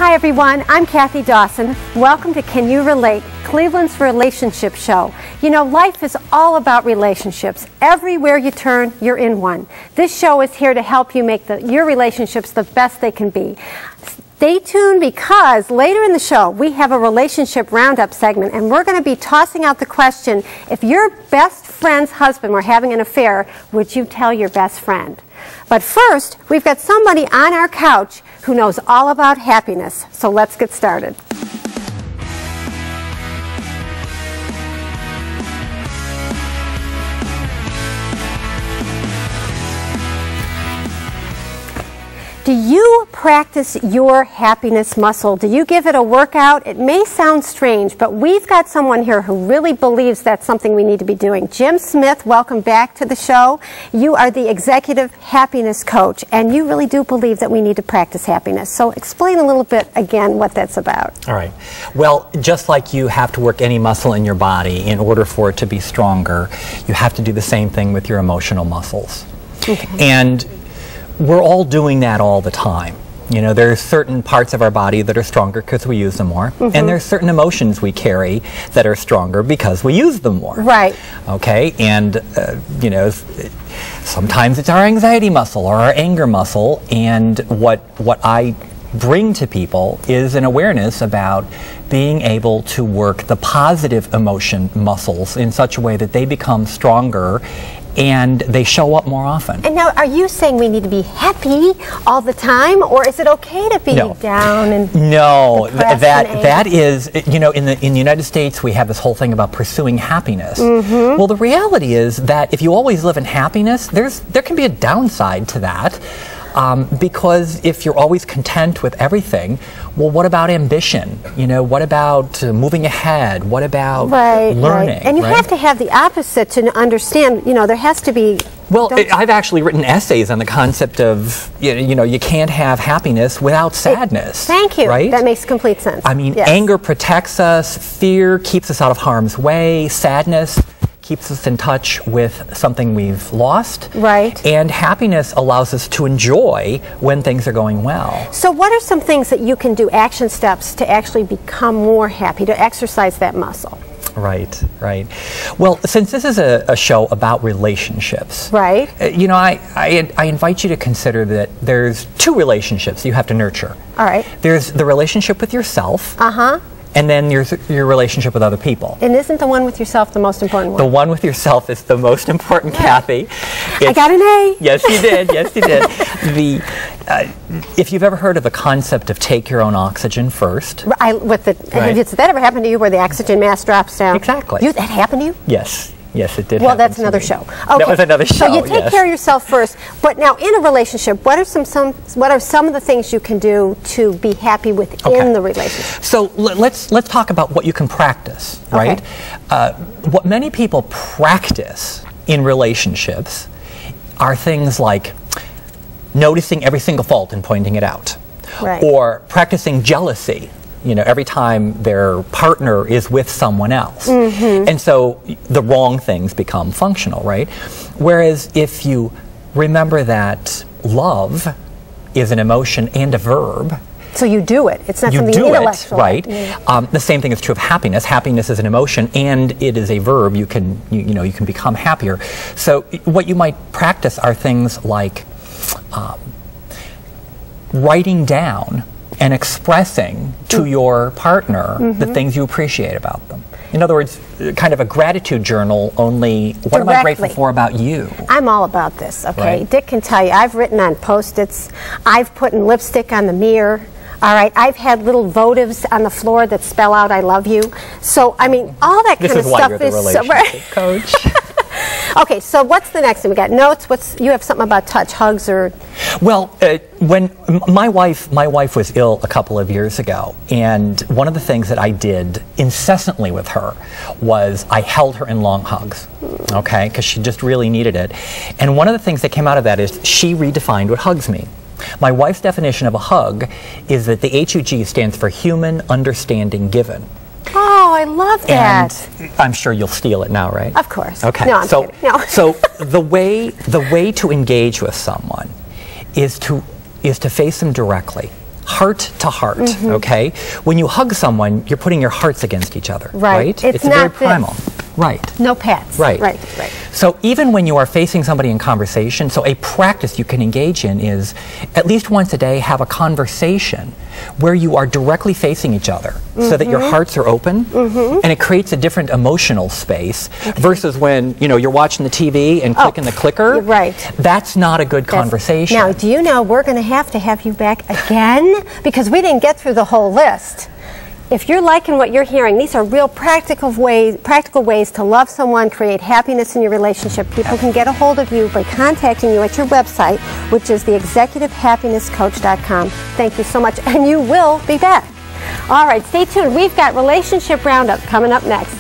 Hi everyone, I'm Kathy Dawson. Welcome to Can You Relate, Cleveland's relationship show. You know, life is all about relationships. Everywhere you turn, you're in one. This show is here to help you make your relationships the best they can be. Stay tuned because later in the show we have a relationship roundup segment and we're going to be tossing out the question, if your best friend's husband were having an affair, would you tell your best friend? But first, we've got somebody on our couch who knows all about happiness. So let's get started. Do you practice your happiness muscle? Do you give it a workout? It may sound strange, but we've got someone here who really believes that's something we need to be doing. Jim Smith, welcome back to the show. You are the executive happiness coach, and you really do believe that we need to practice happiness. So explain a little bit again what that's about. All right. Well, just like you have to work any muscle in your body in order for it to be stronger, you have to do the same thing with your emotional muscles. Okay. And we're all doing that all the time. You know, there's certain parts of our body that are stronger because we use them more, and there's certain emotions we carry that are stronger because we use them more. Right. Okay, and you know, sometimes it's our anxiety muscle or our anger muscle, and what I bring to people is an awareness about being able to work the positive emotion muscles in such a way that they become stronger and they show up more often. And now, are you saying we need to be happy all the time, or is it okay to be down and that is, you know, in the United States we have this whole thing about pursuing happiness. Well, the reality is that if you always live in happiness, there can be a downside to that. Because if you're always content with everything, well, what about ambition? You know, what about moving ahead? What about learning? Right. And you have to have the opposite to understand, you know, there has to be... Well, I've actually written essays on the concept of, you know, you can't have happiness without sadness. Thank you. Right? That makes complete sense. I mean, anger protects us, fear keeps us out of harm's way, sadness keeps us in touch with something we've lost. Right. And happiness allows us to enjoy when things are going well. So what are some things that you can do, action steps, to actually become more happy, to exercise that muscle? Right, right. Well, since this is a show about relationships, right? You know, I invite you to consider that there's two relationships you have to nurture. All right. There's the relationship with yourself. And then your relationship with other people. And isn't the one with yourself the most important one? The one with yourself is the most important, Kathy. I got an A. Yes, you did. Yes, you did. If you've ever heard of the concept of take your own oxygen first. Did that ever happen to you where the oxygen mask drops down? Exactly. That happened to you? Yes. Yes, it did. Well, that's another show. Okay. That was another show. So you take care of yourself first. But now, in a relationship, what are some of the things you can do to be happy within the relationship? So let's talk about what you can practice, right? What many people practice in relationships are things like noticing every single fault and pointing it out, or practicing jealousy. You know, every time their partner is with someone else. And so the wrong things become functional, right? Whereas if you remember that love is an emotion and a verb. So you do it. It's not something intellectual. Right. The same thing is true of happiness. Happiness is an emotion and it is a verb. You can become happier. So what you might practice are things like writing down and expressing to your partner the things you appreciate about them. In other words, kind of a gratitude journal, only what am I grateful for about you? I'm all about this, okay? Right. Dick can tell you, I've written on Post-its, I've put in lipstick on the mirror, all right? I've had little votives on the floor that spell out I love you. So, I mean, all that kind of stuff is... This is why you're the relationship coach. Okay, so what's the next thing? We got notes. You have something about touch, hugs, or? Well, when my wife was ill a couple of years ago, and one of the things that I did incessantly with her was I held her in long hugs, okay, because she just really needed it. And one of the things that came out of that is she redefined what hugs mean. My wife's definition of a hug is that the HUG stands for human, understanding, given. Oh, I love that. And I'm sure you'll steal it now, right? Of course. Okay. No, I'm kidding. No. So the way to engage with someone is to face them directly. heart to heart, okay? When you hug someone, you're putting your hearts against each other, right? It's very not primal. Right. No pets. Right. Right. So even when you are facing somebody in conversation, so a practice you can engage in is at least once a day have a conversation where you are directly facing each other so that your hearts are open, and it creates a different emotional space versus when, you know, you're watching the TV and clicking the clicker. Right. That's not a good conversation. Now, do you know we're going to have you back again because we didn't get through the whole list. If you're liking what you're hearing, these are real practical ways to love someone, create happiness in your relationship. People can get a hold of you by contacting you at your website, which is theexecutivehappinesscoach.com. Thank you so much, and you will be back. All right, stay tuned. We've got Relationship Roundup coming up next.